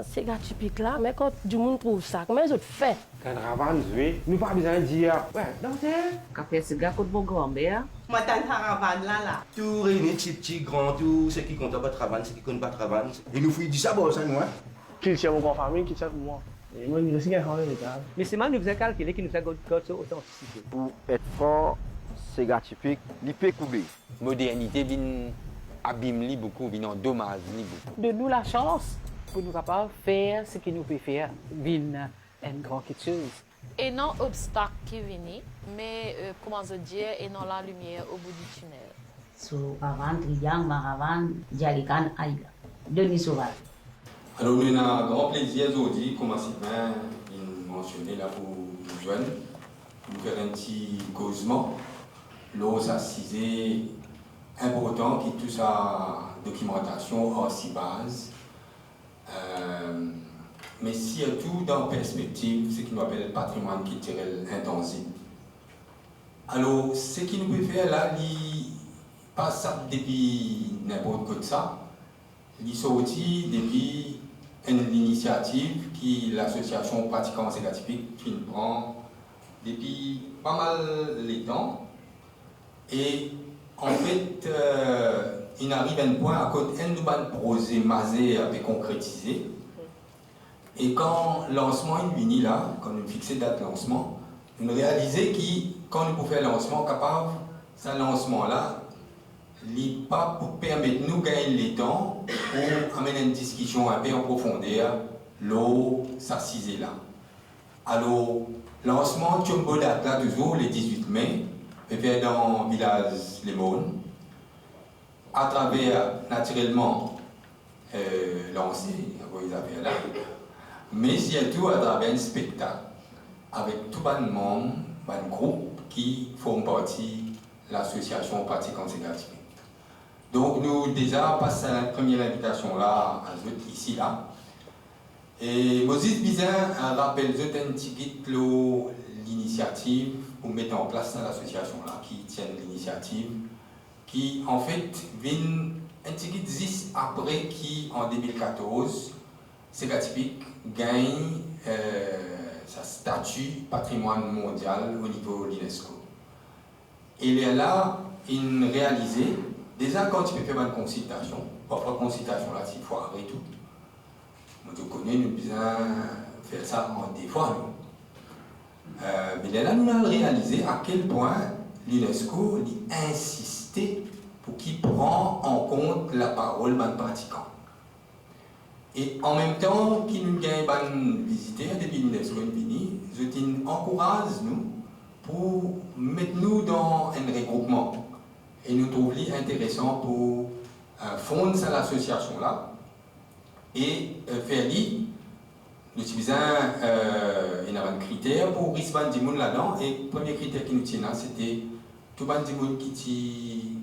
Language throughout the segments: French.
c'est gars typique là, mais quand du monde trouve ça, comment ils ont fait? Caravane, oui. Nous pas besoin de dire. Ouais, donc c'est. Café cigare contre mon grand-mère. Moi, t'as une caravane là. Tout réuni, petit, grand, tout, ceux qui comptent pas travailler, ceux qui comptent pas travailler. Et nous fouillons du sabot, ça, nous, hein. Qui tient mon famille, qui tient pour moi. Et moi, je suis un grand état. Mais c'est mal, nous faisons calculer qui nous fait authenticité. Pour être fort, c'est gars typique, il peut couler. Modernité vient abîmer beaucoup, vient endommager beaucoup. De nous la chance pour nous capables de faire ce que nous pouvons faire, vient une grande chose. Et non obstacle qui vient, mais comment je dire, et non la lumière au bout du tunnel. So avant Triang, Maravan, Jalikan, Aïga. Denis Sauvage. Alors, nous avons un grand plaisir aujourd'hui, comme Sylvain vient mentionné là pour nous joindre, pour faire un petit causement. L'os assisé important qui tout sa documentation hors si base. Mais surtout dans perspective, ce qui nous appelle le patrimoine culturel intangible. Alors, ce qui nous peut faire là, il passe ça depuis n'importe quoi de ça. Il sorti depuis une initiative qui l'association pratiquants ségatypiques qui prend depuis pas mal de temps. Et en fait, il arrive à un point à côté un nouvel projet masé avait concrétisé. Et quand le lancement est venu là, quand nous fixé date de lancement, nous réalisons que quand nous pouvons faire le lancement capable, ce lancement-là, il n'est pas pour permettre de nous gagner le temps pour amener une discussion un peu en profondeur, l'eau s'assiser là. Alors, lancement de date là, toujours le 18 mai, fait dans le village Les Maunes, à travers naturellement lancer les affaires là, mais surtout à travers un spectacle avec tout le monde, un groupe qui forment partie de l'association pratiquants ségatypiques. Donc nous déjà passons la première invitation là à eux ici là. Et Moses Bizin rappelle un petit l'initiative pour mettre en place l'association là qui tient l'initiative, qui en fait vient un petit 10 après qui en 2014 ségatypique gagne sa statut patrimoine mondial au niveau de l'UNESCO. Et là, il réalisé, déjà quand tu peux faire une consultation, parfois consultation là, il faut arrêter tout. Moi je connais, nous besoin faire ça en des fois. Mais là, nous avons réalisé à quel point l'UNESCO a insisté pour qu'il prenne en compte la parole des pratiquants. Et en même temps qu'il nous gagne des visiteurs depuis l'UNESCO, je encourage nous pour mettre nous dans un regroupement. Et nous trouvons intéressant pour fonder cette association-là et faire nous utilisons un critère pour recevoir du monde là-dedans. Et le premier critère qui nous tient là, c'était tout le monde qui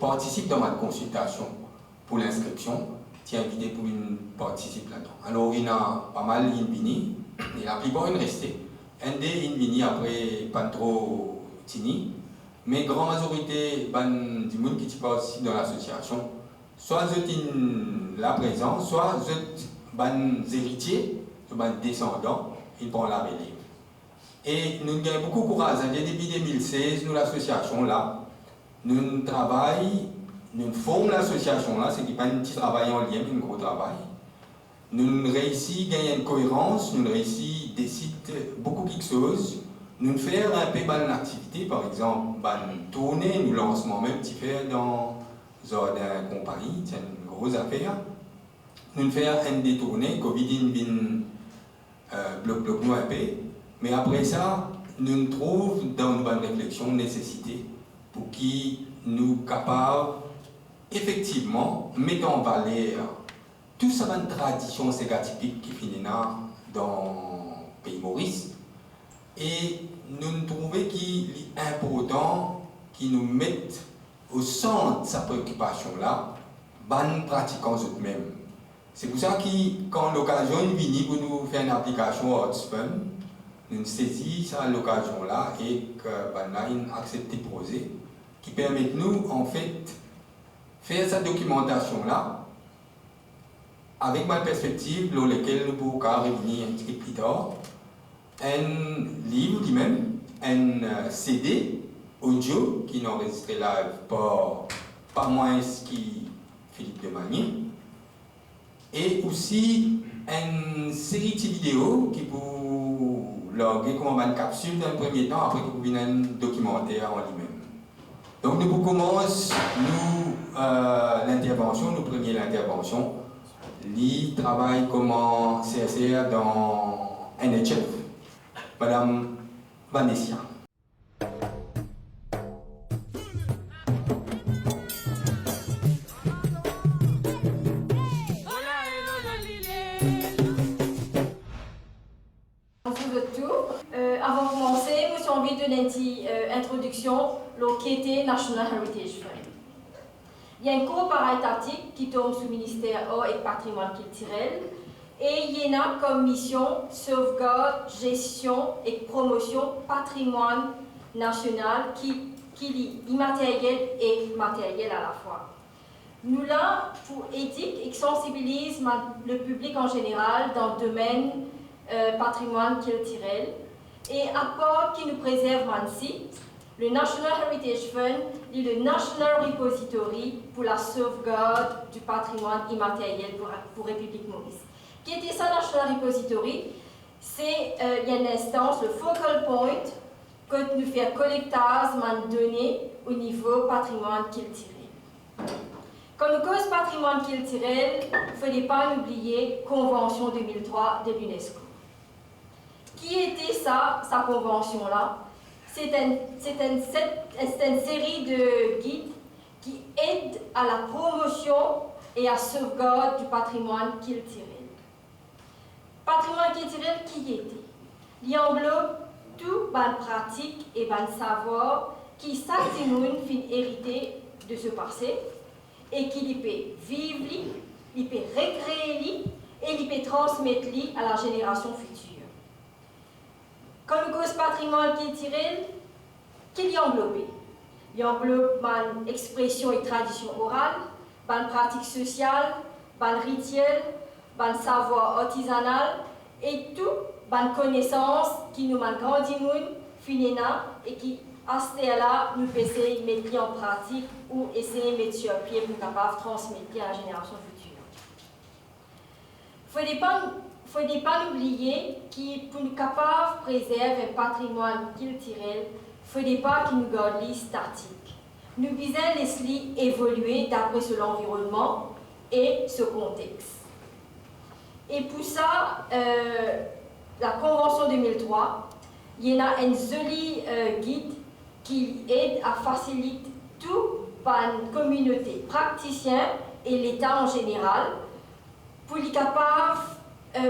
participe dans ma consultation pour l'inscription. Qui est invité pour une participe là-dedans. Alors, il y a pas mal d'invini, et la plupart sont restés. Un des invini après pas trop tini, mais grande majorité du monde qui participe dans l'association, soit ils la présence, soit les héritiers, les descendants, ils prennent la relève. Et nous avons beaucoup de courage. Depuis 2016, nous, l'association là, nous travaillons. Nous formons l'association là, c'est pas un petit travail en lien, mais un gros travail. Nous réussissons à gagner une cohérence, nous réussissons à décider beaucoup de choses. Nous faisons un peu de activité, par exemple, une tournée, nous lancement même petit fait dans une compagnie, c'est une grosse affaire. Nous faisons un détourné, Covid bloque nous un peu, mais après ça, nous trouvons dans une bonne réflexion nécessité pour qui nous capables effectivement, mettons en valeur toute cette tradition ségatypique qui finit dans le pays Maurice et nous trouvons qu'il est important qu'ils nous mettent au centre de sa préoccupation-là, bonnes pratiquants eux-mêmes. C'est pour ça que quand l'occasion est venue pour nous faire une application Hotspun, nous saisissons l'occasion-là et que nous accepté le projet qui permet nous en fait faire cette documentation-là avec ma perspective, dans laquelle nous pouvons revenir un petit peu plus tard, un livre lui-même, un CD audio qui est enregistré live par pas moins que Philippe Demagny, et aussi une série de vidéos qui pour loguer comme une capsule dans le premier temps, après que vous venez un documentaire en lui-même. Donc nous commençons l'intervention, nous prenons l'intervention, lui travaille comme CSR dans NHF, Madame Vanessa. Avant de commencer, j'ai envie de donner une introduction au KT National Heritage Fund. Il y a un corps étatique qui tombe sous le ministère Art et Patrimoine culturel et il y en a comme mission sauvegarde, gestion et promotion patrimoine national qui lie immatériel et matériel à la fois. Nous là pour éthique et sensibilise le public en général dans le domaine patrimoine culturel et apporte qui nous préserve un site. Le National Heritage Fund est le National Repository pour la sauvegarde du patrimoine immatériel pour République Maurice. Qui était ça, National Repository? C'est il y a une instance, le focal point, que nous fait collectage de données au niveau patrimoine culturel. Quand nous cause patrimoine culturel, il ne fallait pas oublier Convention 2003 de l'UNESCO. Qui était ça, sa convention-là? C'est une série de guides qui aident à la promotion et à la sauvegarde du patrimoine culturel. Patrimoine culturel qui était? Il englobe tout les pratiques et les savoirs qui certainement fin hérité de ce passé et qui peut vivre, il peut recréer et il peut transmettre à la génération future. Quand nous cause patrimoine culturel, qu'il y englobe? Il englobe les expression et tradition orale, les pratiques sociales, les rituels, les savoir artisanal et tout les connaissances qui nous manquent grandiment, finina et qui à ce là nous pouvons essayer de mettre en pratique ou essayer de mettre sur pied pour capable transmettre à la génération future. Il ne faut pas oublier que pour nous capables de préserver un patrimoine culturel, il ne faut pas que nous gardions statique. Nous devons laisser évoluer d'après l'environnement et ce contexte. Et pour ça, la Convention 2003, il y a un joli guide qui aide à faciliter toute la communauté, praticiens et l'État en général, pour les capables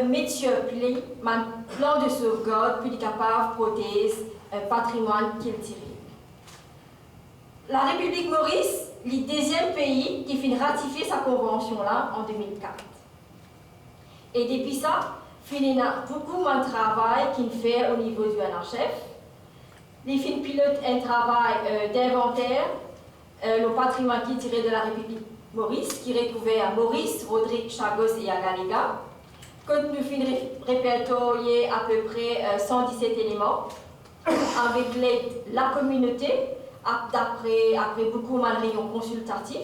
mettre sur pied un plan de sauvegarde pour les capables de protéger le patrimoine culturel. La République Maurice est le deuxième pays qui a ratifié sa convention-là en 2004. Et depuis ça, il y a beaucoup de travail qu'il fait au niveau du NHF. Les films pilotent un travail d'inventaire, le patrimoine culturel de la République Maurice, qui est recouvert à Maurice, Rodrigue, Chagos et à Galéga. Quand nous finissons répertorier à peu près 117 éléments, avec l'aide de la communauté, après beaucoup de réunions consultatives.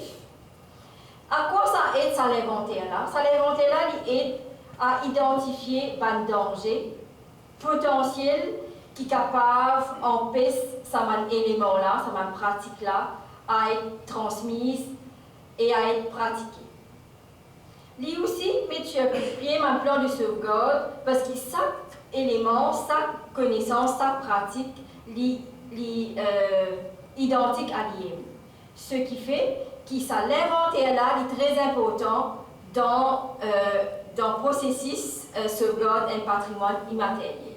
À quoi ça aide, ça l'inventaire-là? Ça l'inventaire-là, il aide à identifier les dangers potentiels qui sont capables d'empêcher ces éléments-là, ces pratiques-là, à être transmises et à être pratiquées. Il aussi met sur pied un plan de sauvegarde parce que chaque élément, chaque connaissance, chaque pratique est identique à l'IM. Ce qui fait que l'inventaire-là est très important dans le processus sauvegarde un patrimoine immatériel.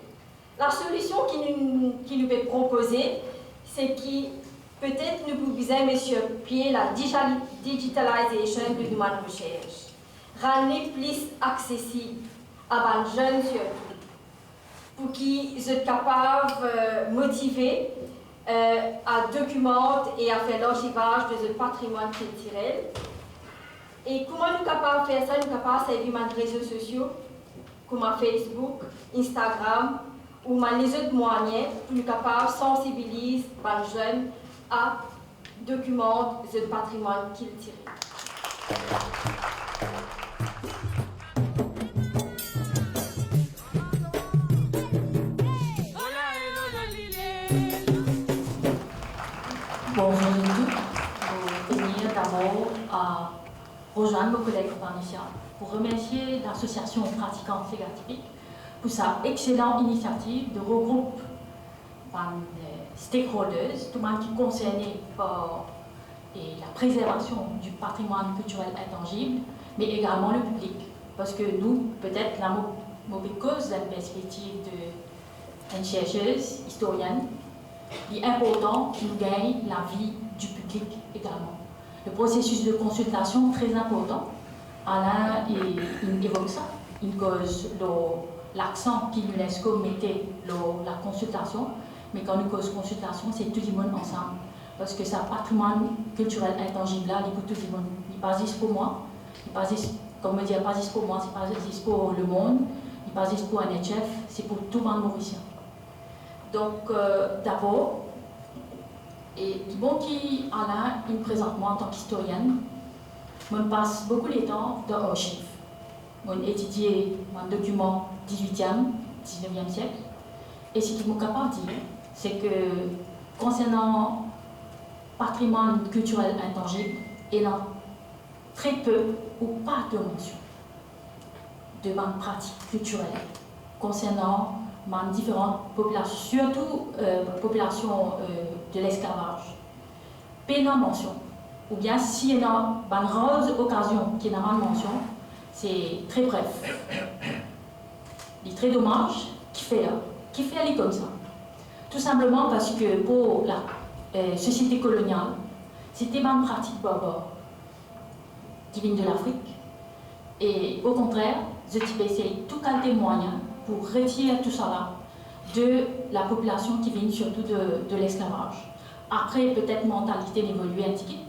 La solution qui nous est proposée, c'est que peut-être nous pouvons mettre sur pied la digitalisation de notre recherche, rendre plus accessible à les jeunes surtout, pour qu'ils soient capables de motiver à documenter et à faire l'archivage de ce patrimoine culturel. Et comment nous sommes capables de faire ça? Nous sommes capables de servir les réseaux sociaux, comme Facebook, Instagram, ou les autres moyens pour nous capables de sensibiliser les jeunes à documenter le patrimoine culturel. Bonjour à tous. Je tenir d'abord à rejoindre nos collègues parisiens pour remercier l'association pratiquante Sega Typique pour sa excellente initiative de regroupe les stakeholders, tout le monde qui est concerné par la préservation du patrimoine culturel intangible, mais également le public. Parce que nous, peut-être, la mauvaise cause de la perspective d'une chercheuse, historienne, il est important que nous gagnions la vie du public également. Le processus de consultation est très important. Alain il évoque ça. Il cause l'accent que l'UNESCO mettait la consultation, mais quand nous cause consultation, c'est tout le monde ensemble. Parce que ça patrimoine culturel intangible là, il est pour tout le monde. Il n'est pas juste pour moi, il n'est pas juste, comme me dire, pas juste pour moi, c'est pas juste pour le monde, il n'est pas juste pour un chef, c'est pour tout le monde mauricien. Donc, d'abord, et bon qui Alain, il me présente moi en tant qu'historienne, je passe beaucoup de temps dans l'archive. Je étudie mon document 18e, 19e siècle, et ce qui m'est capable de dire, c'est que concernant le patrimoine culturel intangible, il y a très peu ou pas de mention de ma pratique culturelle concernant différentes populations, surtout populations de l'esclavage. Peu de mention. Ou bien s'il y a une rare occasion qu'il y a une mention, c'est très bref. C'est très dommage qu'il fait aller comme ça. Tout simplement parce que pour la société coloniale, c'était une pratique barbare qui vient de l'Afrique. Et au contraire, je essaye tout qualité moyen pour retirer tout ça là de la population qui vient surtout de l'esclavage. Après, peut-être mentalité évoluer un petit peu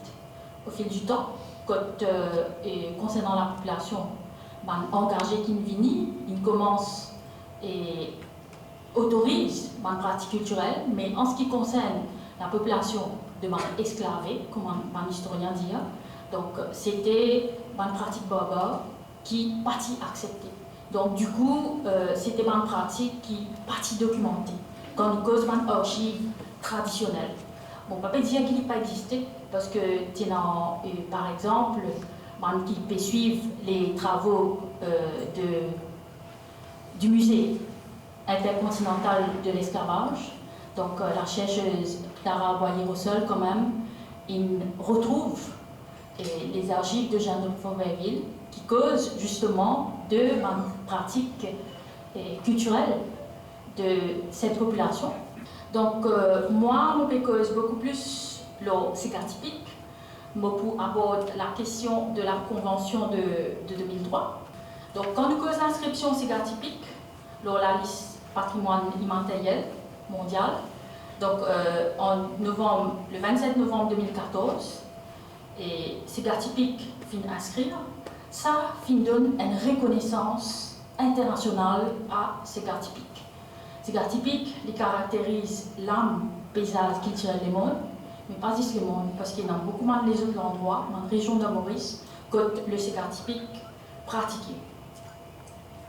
au fil du temps, concernant la population engagée qui vient, il commence et autorise une pratique culturelle, mais en ce qui concerne la population de esclavée, comme un historien dit, donc c'était une pratique barbare qui n'est pas acceptée. Donc du coup, c'était une pratique qui n'est pas documentée, quand on cause une archive traditionnelle. Bon, on ne peut pas dire qu'il n'a pas existé, parce que par exemple, qui peut suivre les travaux du musée intercontinental de l'esclavage, donc la chercheuse Clara Boyer-Rossel quand même, il retrouve les archives de Jeanne de Fauverville qui causent justement de pratiques culturelles de cette population. Donc moi, je cause beaucoup plus le Sega Typique, je aborde la question de la convention de 2003. Donc quand nous cause l'inscription Sega Typique, la liste patrimoine immatériel mondial, donc le 27 novembre 2014, et Sega Typique fin inscrire, ça fin donne une reconnaissance internationale à Sega Typique. Sega Typique les caractérise l'âme, paysage culturel du monde, mais pas juste le monde, parce qu'il y a beaucoup moins les autres endroits, dans la région de Maurice, que le Sega Typique pratiqué.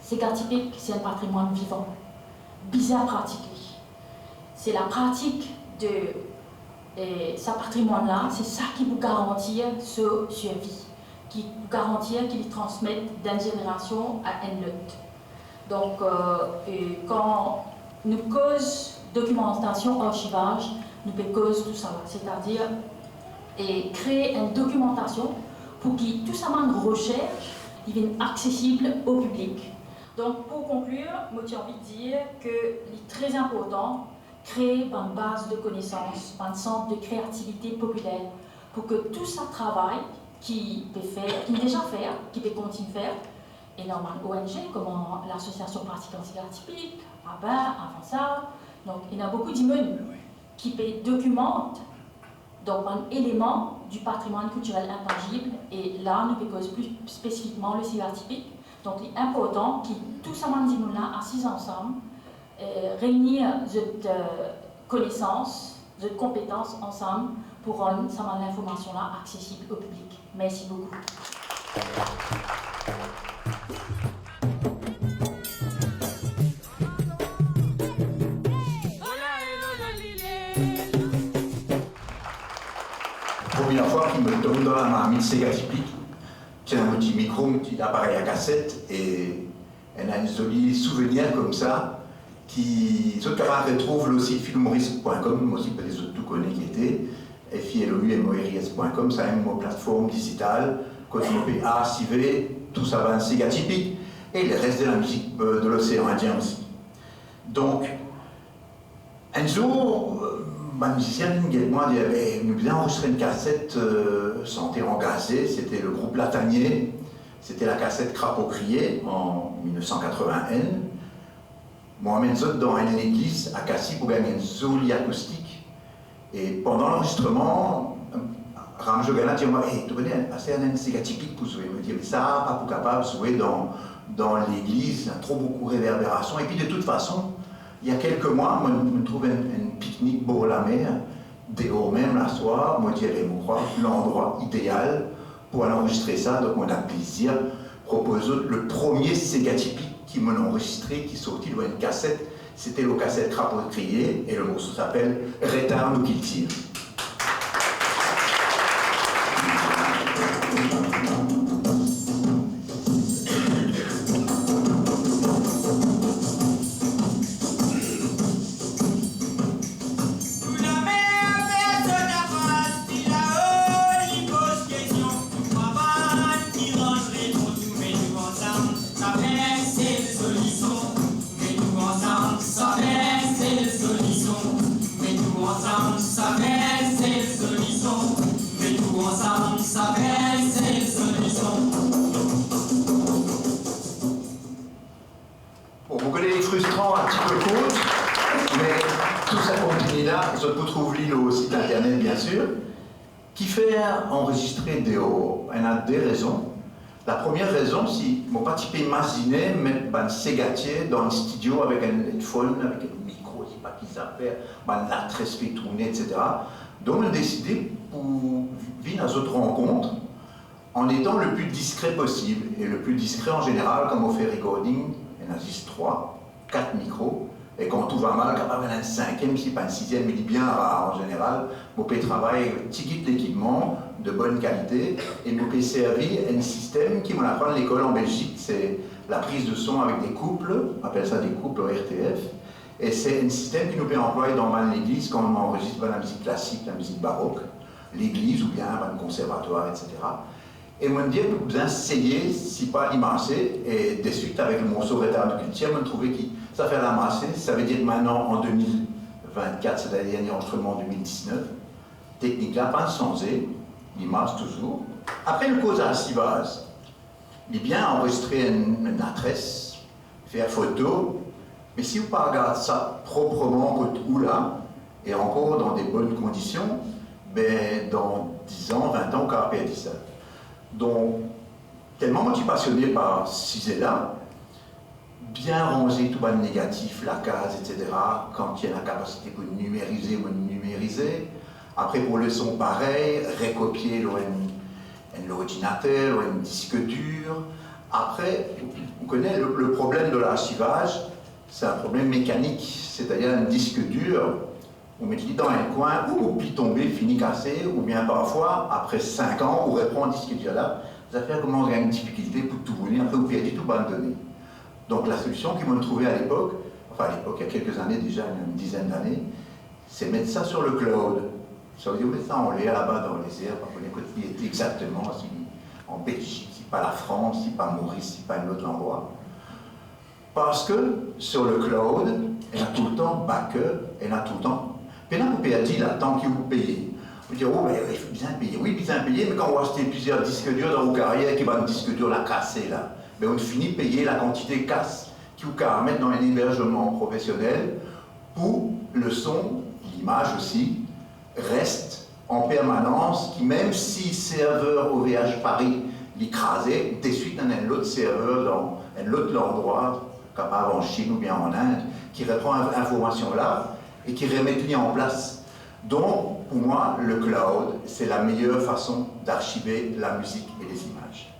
Sega Typique, c'est un patrimoine vivant, bizarre pratiqué. C'est la pratique de ce patrimoine-là, c'est ça qui vous garantit sa survie, qui vous garantit qu'il transmette d'une génération à une autre. Donc, quand nous cause documentation, archivage, nous peut cause tout ça, c'est-à-dire créer une documentation pour que tout ça de recherche devienne accessible au public. Donc, pour conclure, j'ai envie de dire qu'il est très important de créer une base de connaissances, un centre de créativité populaire pour que tout ça travail qui peut faire, qui déjà faire, qui peut continuer à faire, et normalement ONG comme l'association pratiquante Sega Typique, avant ça. Donc il y a beaucoup d'immeubles qui peut documenter donc un élément du patrimoine culturel intangible, et là, nous pécose plus spécifiquement le cigar typique. Donc, il est important que tous ces gens-là, assis ensemble, réunir cette connaissance, cette compétence ensemble pour rendre l'information-là accessible au public. Merci beaucoup. Première fois qu'il me donne dans la main un Sega typique, c'est un petit micro, un petit appareil à cassette, et elle a un joli souvenir comme ça, qui, ceux qui retrouvent le site filmhumorisme.com, aussi peut les autres tout connaissent qui était, FILOUMORIS.com, c'est une plateforme digitale, côté ACV, tout ça va un Sega typique, et le reste de la musique de l'océan Indien aussi. Donc, un jour, ma musicienne m'a dit, nous bien enregistrer une cassette santé en gazé, c'était le groupe Latanier, c'était la cassette Crapaud Crié en 1980N. Moi, je suis dans une église à Cassis pour gagner une jolie acoustique. Et pendant l'enregistrement, Ramjo Gana dit, tu connais, c'est un Sega typique pour jouer. Il me dit, mais ça, pas pour capable de jouer dans l'église, il y a trop beaucoup de réverbération. Et puis de toute façon, il y a quelques mois, je me trouvais un pique-nique bord la mer, dehors même la soir, moi je dirais, l'endroit idéal pour aller enregistrer ça, donc on a plaisir proposer le premier Sega typique qui m'a enregistré, qui sortit dans une cassette, c'était le cassette Crapaud Crié, et le morceau s'appelle Retarde qu'il tire. Vous connaissez les frustrants un petit peu courts, mais tout ça continue là, je vous trouve l'île au site internet bien sûr, qui fait enregistrer dehors. Il y a deux raisons. La première raison, c'est que je n'ai pas imaginé mettre un ségatier dans un studio avec un headphone, avec un micro, je ne sais pas qui s'appelle, la tresse fait tourner, etc. Donc on a décidé pour venir à cette rencontre en étant le plus discret possible. Et le plus discret en général, comme on fait recording, il y en a juste 3, 4 micros. Et quand tout va mal, quand il y en a un 5e, si pas un 6e, il est bien rare en général. On peut travailler avec l'équipement de bonne qualité et on peut servir un système qui m'a appris à l'école en Belgique. C'est la prise de son avec des couples, on appelle ça des couples RTF. Et c'est un système qui nous peut employer dans l'église quand on enregistre la musique classique, la musique baroque, l'église ou bien le conservatoire, etc. Et moi, je me dis, vous essayez, si pas d'y marcher, et de suite avec le morceau Retard de Culture, je me trouvais que ça fait la marcher. Ça veut dire que maintenant, en 2024, c'est le dernier enregistrement en 2019, technique là, pas changé, il marche toujours. Après le cause à Sivas, il est bien enregistrer une adresse, faire photo, mais si vous ne regardez ça proprement, côté où là, et encore dans des bonnes conditions, ben, dans 10 ans, 20 ans, on va perdre ça. Donc, tellement je suis passionné par ce sujet-là, bien ranger tout le négatif, la case, etc. Quand il y a la capacité de numériser, on numériser. Après, pour le son, pareil, recopier l'ordinateur, un disque dur. Après, vous connaissez le problème de l'archivage, c'est un problème mécanique, c'est-à-dire un disque dur. On met dans un coin, ou puis tomber, fini cassé, ou bien parfois, après 5 ans, on reprend un disque dur là, ça fait comment on a une difficulté pour tout voler, après vous perdez tout abandonné. Donc la solution qu'ils m'ont trouvée à l'époque, enfin à l'époque, il y a quelques années déjà, une dizaine d'années, c'est mettre ça sur le cloud. Ça veut dire, on met ça en l'air là-bas dans les airs, on connaît exactement si en Belgique, si pas la France, si pas Maurice, si pas un autre endroit. Parce que sur le cloud, elle a tout le temps backup, elle a tout le temps. Puis là, vous payez là, tant que vous payez. Vous dites, oh, ben, il faut bien payer. Oui, bien payer, mais quand on va acheter plusieurs disques durs dans vos carrières, qui va un disque dur la casser là, ben, on finit de payer la quantité de casse qui vous mettre dans un hébergement professionnel pour le son, l'image aussi, reste en permanence, qui même si serveur OVH Paris l'écrasait, de suite dans un autre serveur dans un autre endroit, capable en Chine ou bien en Inde, qui reprend l'information là et qui remet tout en place. Donc, pour moi, le cloud, c'est la meilleure façon d'archiver la musique et les images.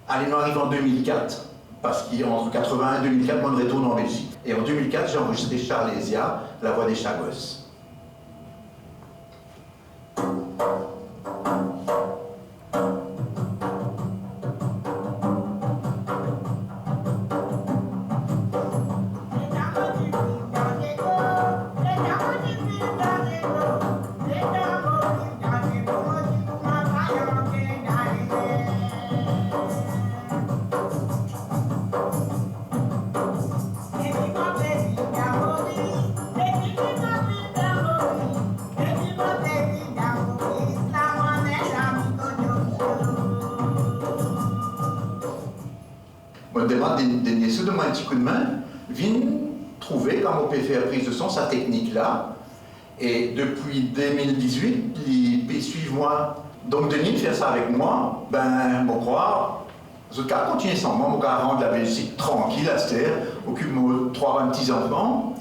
Allez, nous arrivons en 2004, parce qu'entre 81 et 2004, moi, je retourne en Belgique. Et en 2004, j'ai enregistré Charlesia, La Voix des Chagos. Un petit coup de main, viens trouver, comme on peut faire prise de son, sa technique là. Et depuis 2018, ils suivent moi. Donc, Denis, faire ça avec moi, ben, on croit, je vais continuer sans moi, on va rendre la Belgique tranquille, à cette terre, occupe mes 3 petits-enfants.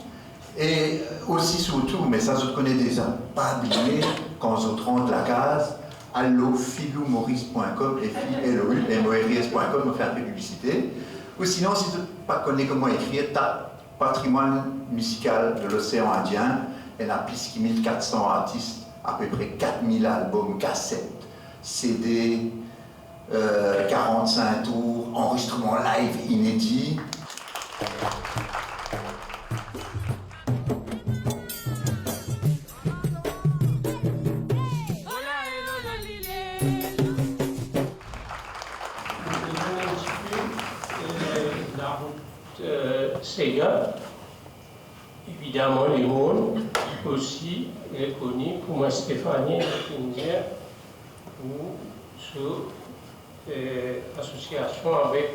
Et aussi, surtout, mais ça, je connais déjà, pas oublier, quand je rentre la case, allofiloumaurice.com, FILOUMORIS.com, me faire un peu de publicité. Ou sinon, si tu ne connais pas comment écrire, tape patrimoine musical de l'océan Indien. Il y a plus de 1400 artistes, à peu près 4000 albums, cassettes, CD, 45 tours, enregistrements live inédits. Sega, évidemment les mondes aussi reconnus pour moi Stéphanie Kinzer ou sur association avec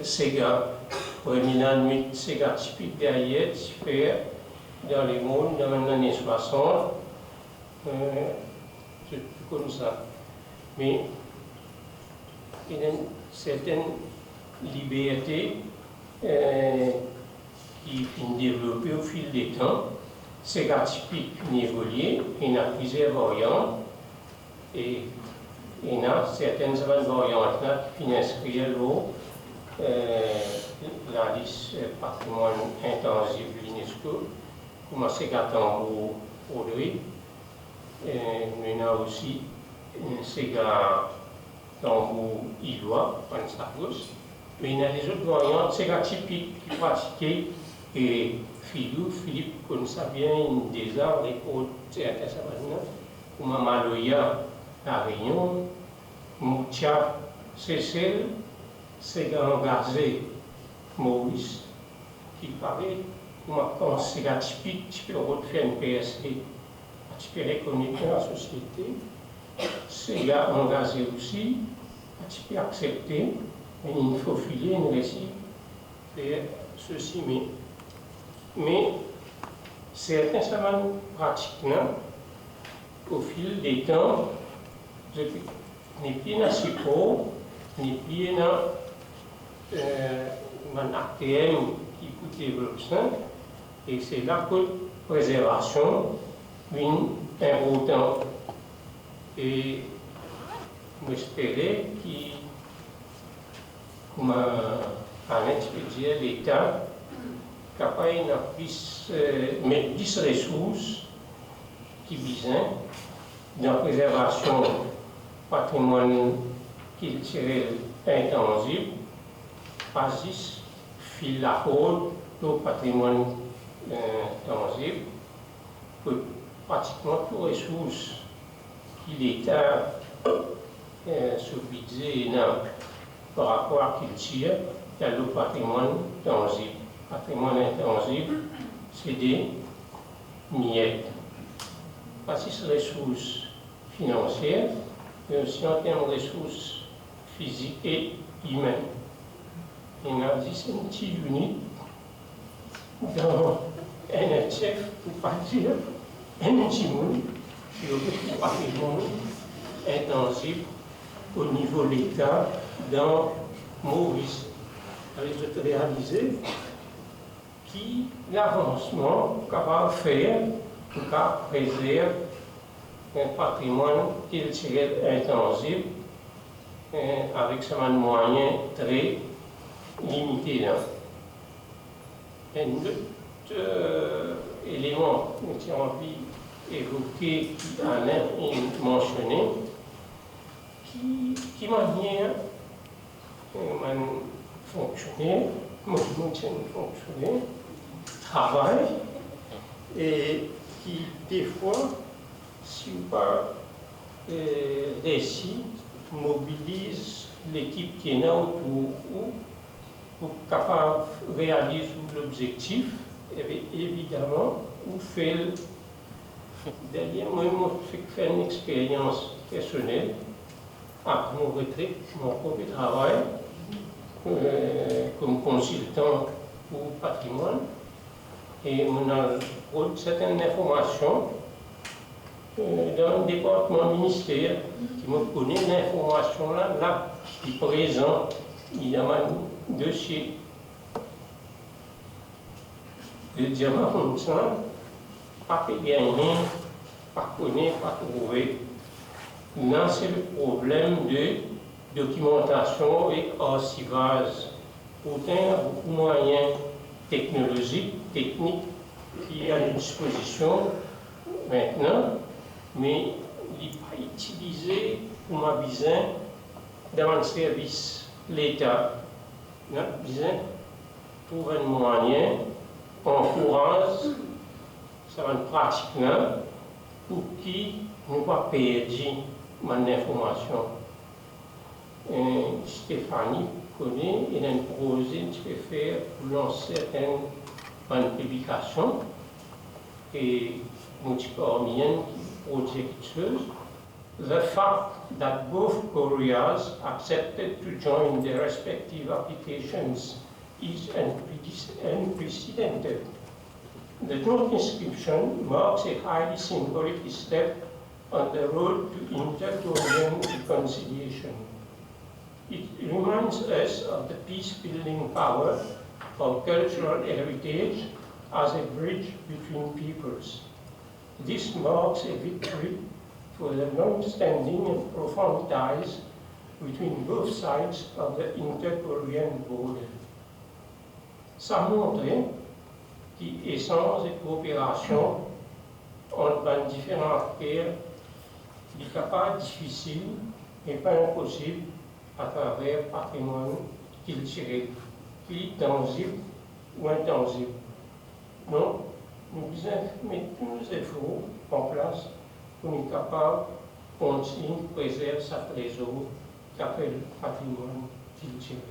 Sega. Pour une nuit Sega typique derrière, super dans les mondes dans les années 60, c'est comme ça. Mais il y a une certaine liberté qui finit développée au fil des temps. Sega typique finit évoluer, il y a plusieurs variantes et il y a certaines variantes qui finissent inscrire la liste patrimoine intangible de l'UNESCO, comme Sega Tambour Audrey. Il y a aussi Sega Tambour Ilois, Pansagos. Mais il y a les autres variantes, Sega typiques qui pratiquaient et Philippe connaît ça bien, des arts, les autres, certains savants, comme Maloya, La Réunion, Moutia, Cécile, Sega Engazé, Maurice, qui paraît, comme Sega typique, tu peux refaire une PSC, tu peux reconnaître la société, Sega Engazé aussi, tu peux accepter. Mais il faut filer une récit, faire ceci, mais certains savants pratiques, au fil des temps, ni plus dans Cipro, ni plus dans ATM qui peut développer ça, et c'est là que la préservation est important. Et j'espérais qu'il comme Annette peut dire, l'État capable de mettre 10 ressources qui visent dans la préservation du patrimoine culturel intangible, pas 10 fil la haute au patrimoine tangible, pour pratiquement toutes les ressources qui l'État sous budget par rapport à la culture, il y a le patrimoine tangible. Le patrimoine intangible, c'est des miettes. Pas si ressources financières, mais aussi en termes de ressources physiques et humaines. Il y a 10 petits unités dans NHF, pour pas dire un petit monde, sur le patrimoine intangible au niveau de l'État dans Maurice. Avec je réaliser qui l'avancement capable de faire pour préserver un patrimoine culturel intangible avec un moyen très limité. Un autre élément que j'ai envie d'évoquer, qui en est mentionné, qui manière fonctionner, fonctionner, travail, et qui, des fois, si vous pas réussi, mobilise l'équipe qui est là autour pour capable de réaliser l'objectif, et évidemment, vous faites, derrière moi, je fais une expérience personnelle, après mon retraite, mon propre travail, comme consultant pour patrimoine, et on a certaines informations dans le département ministère qui me connaît l'information là, qui est présent, il y a un dossier de diamant comme ça, pas gagner, pas connaître, pas trouver. Là, c'est le problème de documentation et archivage. Pourtant, il y a beaucoup de moyens technologiques, techniques qui sont à disposition maintenant, mais il n'est pas utilisé pour ma besoin dans le service l'État. Notre besoin trouve un moyen, encourage, ça va une pratique là, pour qui ne pas perdre mon information. Stéphanie connaît, il a un projet que je peux faire pour lancer certaines publications et nous parmi qui projectueuse. The fact that both Koreas accepted to join their respective applications is unprecedented. The joint inscription marks a highly symbolic step on the road to inter-Korean reconciliation. It reminds us of the peace-building power of cultural heritage as a bridge between peoples. This marks a victory for the long-standing and profound ties between both sides of the inter-Korean border. Ça montre qu'essence et coopération entre les différents acteurs n'est pas difficile mais pas impossible à travers le patrimoine culturel, qui est tangible ou intangible. Donc, nous devons mettre tous nos efforts en place pour être capables de continuer de préserver sa trésor qu'appelle le patrimoine culturel.